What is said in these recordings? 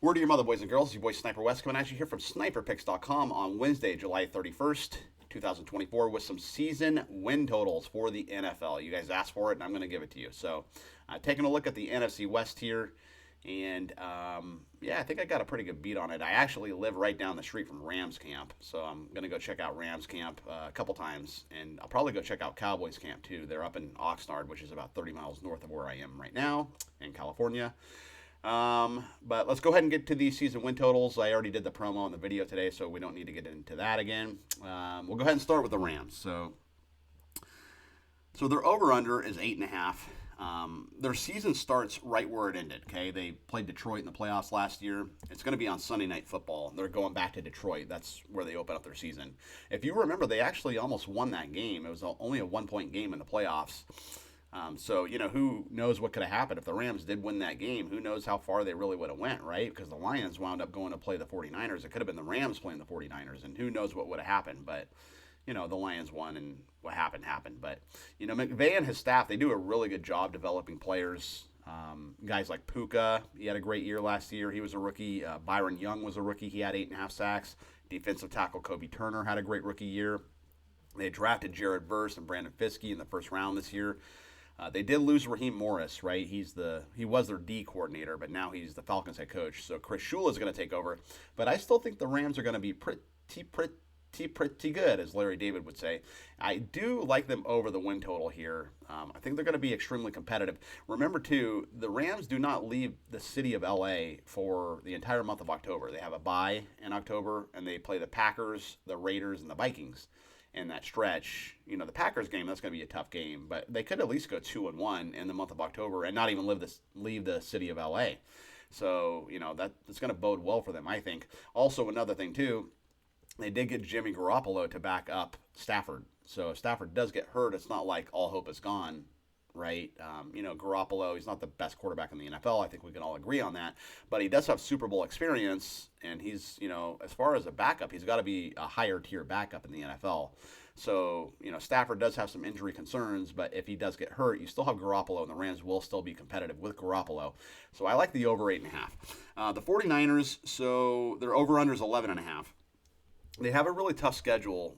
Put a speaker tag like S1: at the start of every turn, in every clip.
S1: Word to your mother, boys and girls. It's your boy Sniper Wes coming at you here from sniperpicks.com on Wednesday, July 31st, 2024, with some season win totals for the NFL. You guys asked for it, and I'm going to give it to you. So, taking a look at the NFC West here, and I think I got a pretty good beat on it. I actually live right down the street from Rams camp, so I'm going to go check out Rams camp a couple times, and I'll probably go check out Cowboys camp too. They're up in Oxnard, which is about 30 miles north of where I am right now in California. But let's go ahead and get to these season win totals. I already did the promo in the video today, so we don't need to get into that again. We'll go ahead and start with the Rams. So their over-under is 8.5. Their season starts right where it ended, okay? They played Detroit in the playoffs last year. It's going to be on Sunday Night Football. They're going back to Detroit. That's where they open up their season. If you remember, they actually almost won that game. It was only a one-point game in the playoffs. Who knows what could have happened if the Rams did win that game? Who knows how far they really would have went, right? Because the Lions wound up going to play the 49ers. It could have been the Rams playing the 49ers, and who knows what would have happened. But, the Lions won, and what happened. But, McVay and his staff, they do a really good job developing players. Guys like Puka, he had a great year last year. He was a rookie. Byron Young was a rookie. He had 8.5 sacks. Defensive tackle Kobe Turner had a great rookie year. They drafted Jared Verse and Brandon Fiskey in the first round this year. They did lose Raheem Morris, right? He was their D coordinator, but now he's the Falcons head coach. So Chris Shula is going to take over. But I still think the Rams are going to be pretty good, as Larry David would say. I do like them over the win total here. I think they're going to be extremely competitive. Remember, too, the Rams do not leave the city of L.A. for the entire month of October. They have a bye in October, and they play the Packers, the Raiders, and the Vikings. In that stretch, the Packers game, that's going to be a tough game, but they could at least go 2-1 in the month of October and not even leave the city of LA. So, that's going to bode well for them, I think. Also, another thing, too, they did get Jimmy Garoppolo to back up Stafford. So if Stafford does get hurt, it's not like all hope is gone, right? Garoppolo, he's not the best quarterback in the NFL. I think we can all agree on that. But he does have Super Bowl experience, and he's, as far as a backup, he's got to be a higher tier backup in the NFL. So, Stafford does have some injury concerns, but if he does get hurt, you still have Garoppolo, and the Rams will still be competitive with Garoppolo. So I like the over 8.5. The 49ers, so their over-under is 11.5. They have a really tough schedule.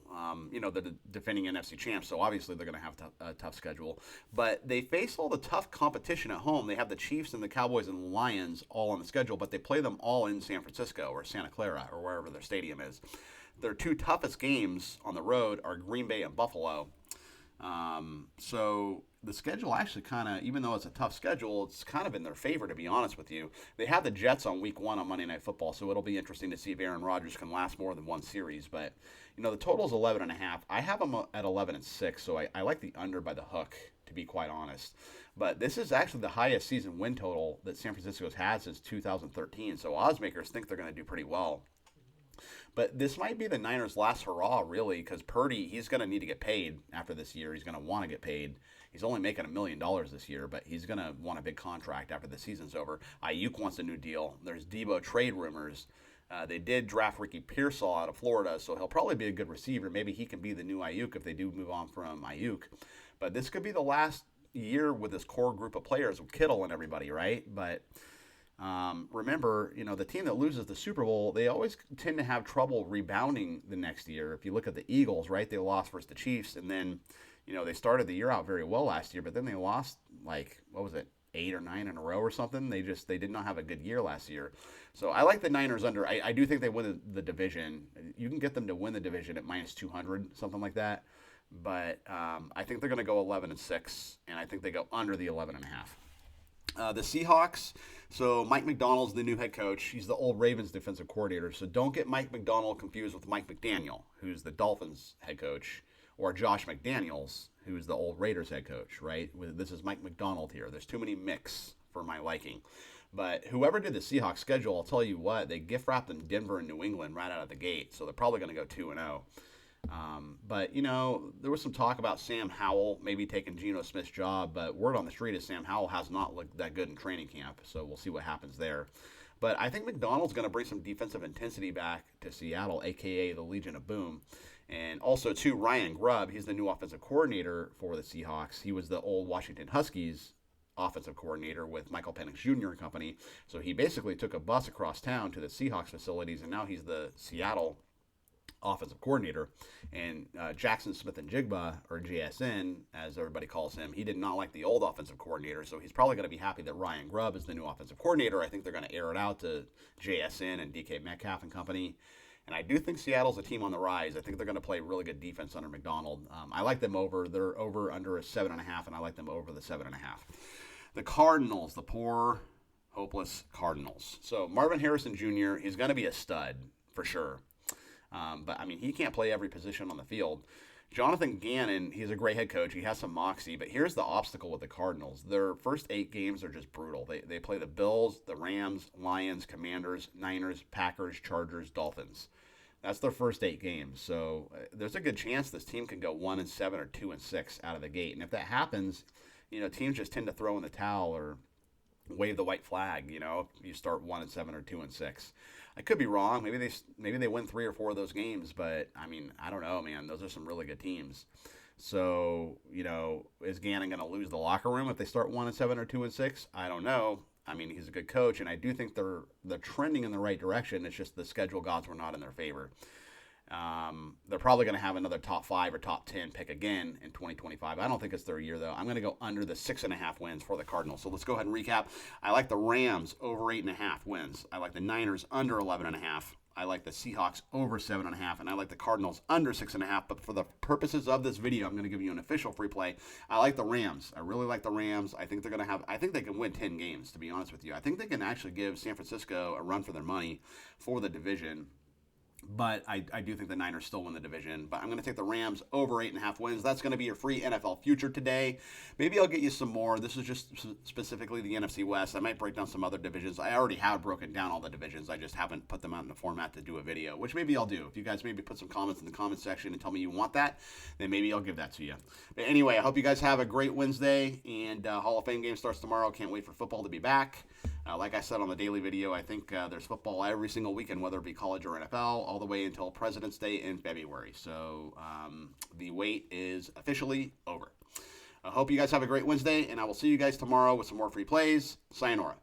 S1: The defending NFC champs, so obviously they're going to have a tough schedule. But they face all the tough competition at home. They have the Chiefs and the Cowboys and the Lions all on the schedule, but they play them all in San Francisco or Santa Clara or wherever their stadium is. Their two toughest games on the road are Green Bay and Buffalo. So the schedule actually kind of, even though it's a tough schedule, it's kind of in their favor, to be honest with you. They have the Jets on week 1 on Monday Night Football, so it'll be interesting to see if Aaron Rodgers can last more than one series. But, the total is 11.5. I have them at 11-6, so I like the under by the hook, to be quite honest. But this is actually the highest season win total that San Francisco's had since 2013, so oddsmakers think they're going to do pretty well. But this might be the Niners' last hurrah, really, because Purdy, he's going to need to get paid after this year. He's going to want to get paid. He's only making $1 million this year, but he's going to want a big contract after the season's over. Ayuk wants a new deal. There's Debo trade rumors. They did draft Ricky Pearsall out of Florida, so he'll probably be a good receiver. Maybe he can be the new Ayuk if they do move on from Ayuk. But this could be the last year with this core group of players with Kittle and everybody, right? But remember, the team that loses the Super Bowl, they always tend to have trouble rebounding the next year. If you look at the Eagles, right, they lost versus the Chiefs, and then, they started the year out very well last year, but then they lost, 8 or 9 in a row or something. They did not have a good year last year. So I like the Niners under. I do think they win the division. You can get them to win the division at -200, something like that. But I think they're going to go 11-6, and I think they go under the 11.5. The Seahawks, so Mike Macdonald's the new head coach. He's the old Ravens defensive coordinator. So don't get Mike Macdonald confused with Mike McDaniel, who's the Dolphins head coach, or Josh McDaniels, who's the old Raiders head coach, right? This is Mike Macdonald here. There's too many mix for my liking. But whoever did the Seahawks schedule, I'll tell you what, they gift wrapped in Denver and New England right out of the gate. So they're probably going to go 2-0. But, there was some talk about Sam Howell maybe taking Geno Smith's job, but word on the street is Sam Howell has not looked that good in training camp, so we'll see what happens there. But I think McDonald's going to bring some defensive intensity back to Seattle, a.k.a. the Legion of Boom. And also, too, Ryan Grubb, he's the new offensive coordinator for the Seahawks. He was the old Washington Huskies offensive coordinator with Michael Penix Jr. and company. So he basically took a bus across town to the Seahawks facilities, and now he's the Seattle offensive coordinator. And Jackson Smith and Jigba, or JSN, as everybody calls him, he did not like the old offensive coordinator, so he's probably going to be happy that Ryan Grubb is the new offensive coordinator. I think they're going to air it out to JSN and DK Metcalf and company. And I do think Seattle's a team on the rise. I think they're going to play really good defense under McDonald. I like them over. They're over under a 7.5, and I like them over the 7.5. The Cardinals, the poor, hopeless Cardinals. So Marvin Harrison Jr., he's going to be a stud for sure. But, I mean, he can't play every position on the field. Jonathan Gannon, he's a great head coach. He has some moxie. But here's the obstacle with the Cardinals. Their first 8 games are just brutal. They play the Bills, the Rams, Lions, Commanders, Niners, Packers, Chargers, Dolphins. That's their first 8 games. So there's a good chance this team can go 1-7 or 2-6 out of the gate. And if that happens, teams just tend to throw in the towel or wave the white flag, if you start 1-7 or 2-6. I could be wrong. Maybe they win 3 or 4 of those games, but I mean, I don't know, man. Those are some really good teams. So, is Gannon going to lose the locker room if they start 1-7 or 2-6? I don't know. I mean, he's a good coach, and I do think they're trending in the right direction. It's just the schedule gods were not in their favor. They're probably going to have another top 5 or top 10 pick again in 2025. I don't think it's their year, though. I'm going to go under the 6.5 wins for the Cardinals. So let's go ahead and recap. I like the Rams over 8.5 wins. I like the Niners under 11.5. I like the Seahawks over 7.5, and I like the Cardinals under 6.5. But for the purposes of this video, I'm going to give you an official free play. I like the Rams. I really like the Rams. I think they can win 10 games, to be honest with you. I think they can actually give San Francisco a run for their money for the division. But I do think the Niners still win the division. But I'm going to take the Rams over 8.5 wins. That's going to be your free NFL future today. Maybe I'll get you some more. This is just specifically the NFC West. I might break down some other divisions. I already have broken down all the divisions. I just haven't put them out in a format to do a video, which maybe I'll do. If you guys maybe put some comments in the comment section and tell me you want that, then maybe I'll give that to you. But anyway, I hope you guys have a great Wednesday. And Hall of Fame game starts tomorrow. Can't wait for football to be back. Like I said on the daily video, I think there's football every single weekend, whether it be college or NFL, all the way until President's Day in February. So the wait is officially over. I hope you guys have a great Wednesday, and I will see you guys tomorrow with some more free plays. Sayonara.